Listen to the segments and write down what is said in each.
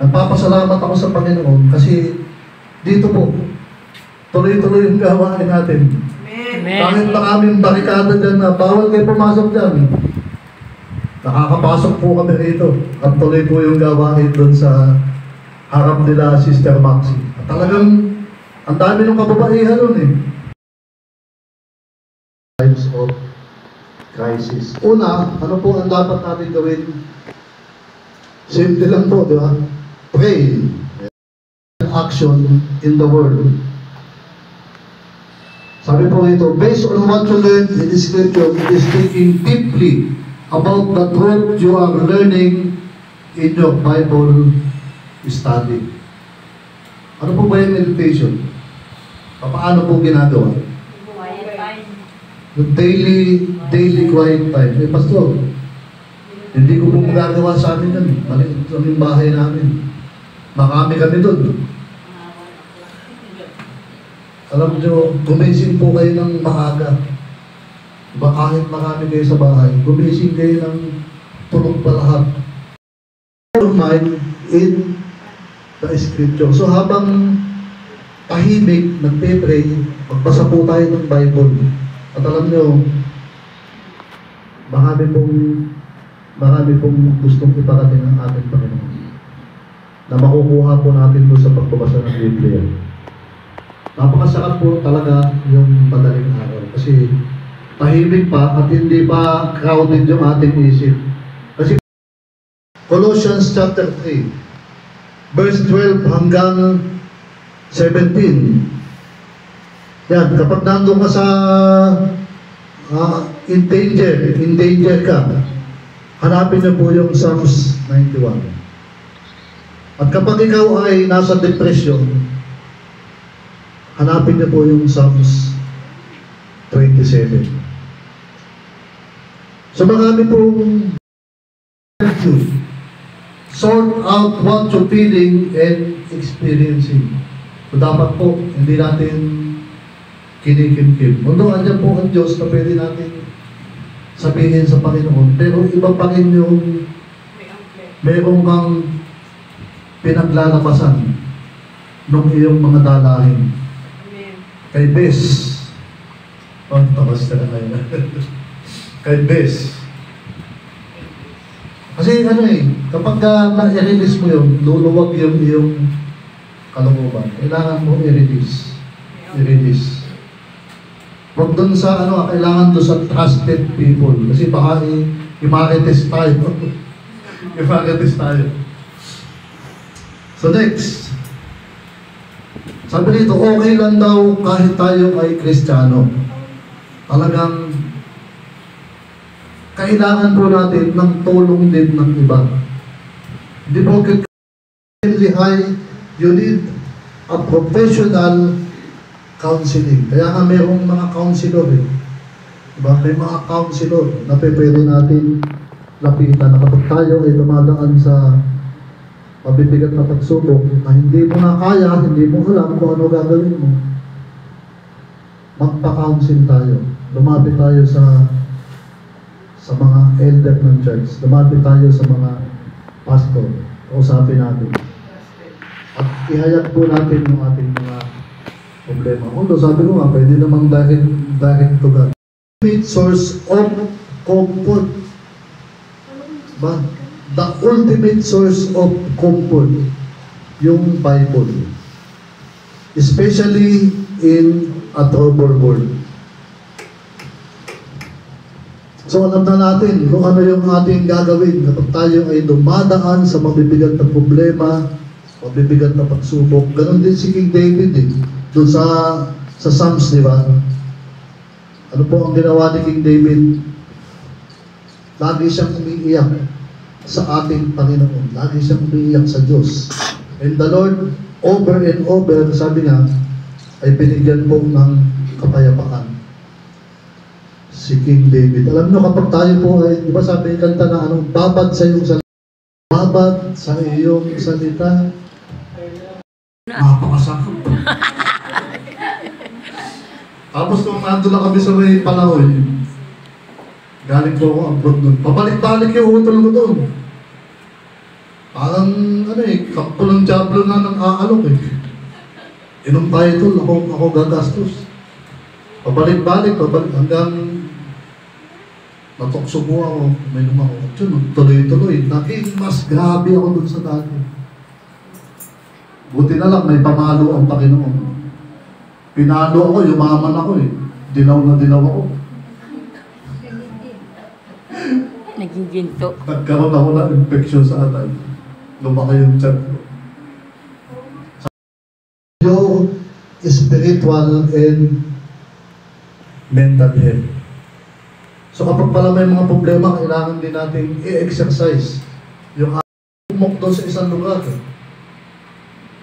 Nagpapasalamat ako sa Panginoon kasi dito po, tuloy-tuloy yung gawain natin. Amen. Kahit na kaming barikada dyan na bawal kayo pumasok dyan. Nakakapasok po kami rito. At tuloy po yung gawain doon sa harap nila Sister Maxi. At talagang ang dami ng kababaihan nun eh. Times of crisis. Una, ano po ang dapat natin gawin? Simple lang po, di ba? Pray. Action in the world. Sabi po ito, based on what you learned in the scripture, it is thinking deeply about the truth you are learning in your Bible study. Ano po ba yung meditation? Paano po ginagawa? Quiet time. Yung daily quiet time. Eh, Pastor, hindi ko po magagawa sa amin yan. Maliit yung bahay namin. Marami kami doon. Alam nyo, gumising po kayo ng maaga. Diba kahit marami kayo sa bahay, gumising kayo ng tulog pa lahat. Your mind in the scripture. So habang tahimik, nagpe-pray, magbasa po tayo ng Bible. At alam nyo, marami pong gustong iparating ng ating Panginoon na makukuha po natin po sa pagbabasa ng Biblia. Napakasarap po talaga yung madaling araw kasi tahimik pa at hindi pa crowded yung ating isip. Kasi Colossians chapter 3 verse 12 hanggang 17. Yan, kapag nandun ka sa in danger ka, hanapin niyo po yung Psalms 91. At kapag ikaw ay nasa depression, hanapin niyo po yung Psalms 27. So marami pong sort out what you're feeling and experiencing. So dapat po, hindi natin kinikimkim. Although andyan po ang Diyos na pwede natin sabihin sa Panginoon, pero iba pa rin yung meron kang pinaglalabasan ng iyong mga dalahin. Kay Bes. Oh, takas ka na kayo. Kay Bes. Kasi ano kapag na-release mo yun, luluwag yung iyong kalooban. Kailangan mo i-release. I-release. Huwag doon sa kailangan doon sa trusted people. Kasi baka i-marites tayo. I-marites tayo. So next. Sabi rito, okay lang daw kahit tayo ay Kristiyano. Talagang kailangan po natin ng tulong din ng iba. Hindi po you need a professional counseling. Kaya nga mayroong mga counselor Diba? May mga counselor na pwede natin lapitan na kapag tayo ay dumadaan sa mabibigat na pagsubok na hindi mo na kaya, hindi mo alam kung ano gagawin mo, magpa-counsel tayo. Lumapit tayo sa mga elder ng church. Lumapit tayo sa mga pastor. Kausapin natin. At ihayag po natin yung ating mga problema. Although sabi ko nga, pwede namang direct to God. Ultimate source of comfort. Ba? The ultimate source of comfort, yung Bible. Especially in a troubled world. So alam na natin kung ano yung ating gagawin kapag tayo ay dumadaan sa mabibigat na problema, mabibigat na pagsubok. Ganon din si King David doon sa Psalms, di ba? Ano po ang ginawa ni King David? Lagi siyang umiiyak sa ating Panginoon. Lagi siyang umiiyak sa Diyos. And the Lord, over and over, sabi nga, ay binigyan po ng kapayapaan si King David. Alam nyo, kapag tayo po ay, di ba sabi kanta na babad sa iyong salita. Babad sa iyong salita. Napakasakot. Tapos nung nandun na kami sa may Palaoy, galing po ako abroad doon. Pabalik-balik yung utol ko doon. Parang, ano eh, kampo ng Diablo na nang aalok eh. Inom tayo tol, ako gagastos. Pabalik-balik, hanggang natokso mo ako, uminom ako. Yun, tuloy-tuloy. Naging mas grabe ako dun sa dati. Buti na lang, may pamalo ang Panginoon. Pinalo ako, yumaman ako eh. Dinaw na dinaw ako. Naging ginto. Nagkaroon ako ng infection sa atay. Lumaki yung chat ko. Yung spiritual and mental health. So kapag pala may mga problema, kailangan din natin i-exercise. Yung umok doon sa isang lugar.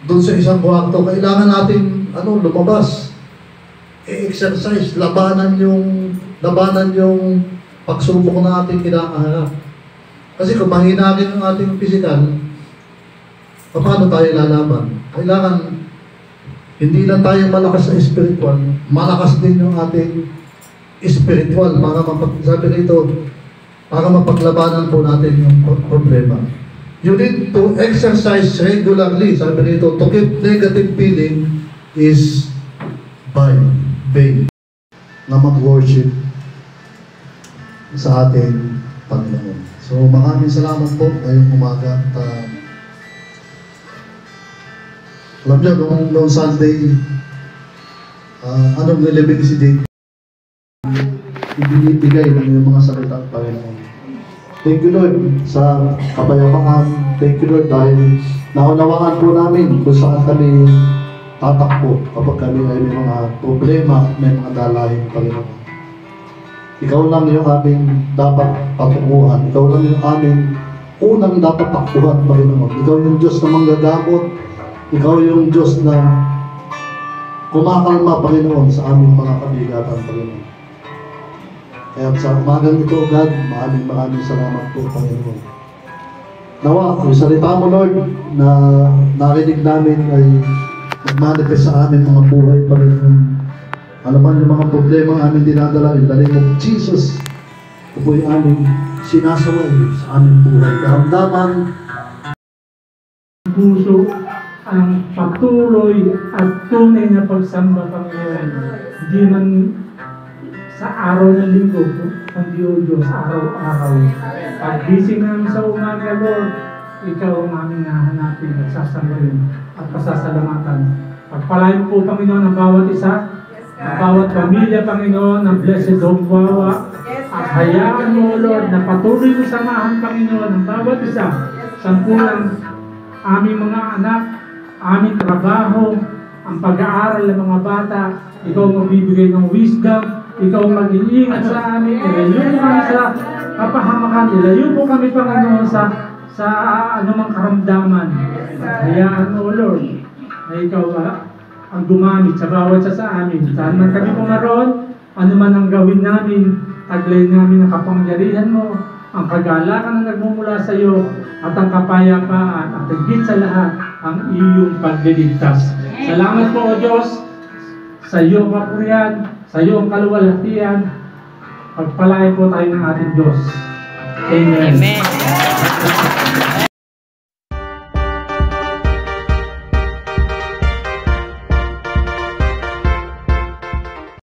Doon sa isang kwarto, kailangan natin lumabas. I-exercise, labanan yung pagsubok na ating kinakaharap. Kasi kung mahina rin yung ating physical, paano tayo lalaban? Kailangan hindi lang tayo malakas sa spiritual, malakas din yung ating spiritual sabi rito, para mapaglabanan po natin yung problema. You need to exercise regularly. Sabi rito, to keep negative feeling is by faith na mag-worship sa ating Panginoon. So maraming salamat po ngayong umaga. At alam niyo, noong Sunday, anong nilibig si Jake? Ibigay ng yung mga salita ng Panginoon. Thank you Lord sa kapayapaan. Thank you Lord dahil naunawaan po namin kung saan kami tatakbo kapag kami ay may mga problema, may mga dalahin Panginoon. Ikaw lang yung aming dapat patunguhan. Ikaw lang yung aming unang dapat takbuhan Panginoon. Ikaw yung Diyos na manggagamot. Ikaw yung Diyos na kumakalma, Panginoon, sa aming mga kabigatan, Panginoon. Kaya sa umagang ito, God, maraming salamat po, Panginoon. Nawa, yung salita mo, Lord, na narinig namin ay nagmanifest sa aming mga buhay, Panginoon. Ano man yung mga problema aming dinadala, in the name of Jesus, ito po yung aming sinasaway sa aming buhay. Karamdaman, puso ang patuloy at tunay na pagsamba Panginoon. Hindi man sa araw ng linggo, kundi o Diyos, araw-araw. Pag-gising namin sa umaga, Lord, Ikaw ang aming nahanapin at sasambahin at pasasalamatan. Pagpalain po, Panginoon, ang bawat isa, ang bawat pamilya, Panginoon, ang blessed Hogwawa. At hayaan mo, Lord, na patuloy mo samahan, Panginoon, ang bawat isa, sampulang aming mga anak, aming trabaho, ang pag-aaral ng mga bata. Ikaw magbibigay ng wisdom, ikaw mag-iingat sa amin, ilayo mo kami sa kapahamakan, ilayo mo kami, Panginoon, sa anumang karamdaman. Hayaan mo, Lord, na ikaw ang gumamit sa bawat sa amin. Saan man kami pumaroon, ano man ang gawin namin, taglay namin ang kapangyarihan mo, ang kagalakan na nagmumula sa iyo, at ang kapayapaan, at higit sa lahat, ang iyong pagliligtas. Salamat po, O Diyos, sa iyong kapurihan, sa iyong kaluwalhatian. Pagpalain po tayo ng ating Diyos. Amen. Amen.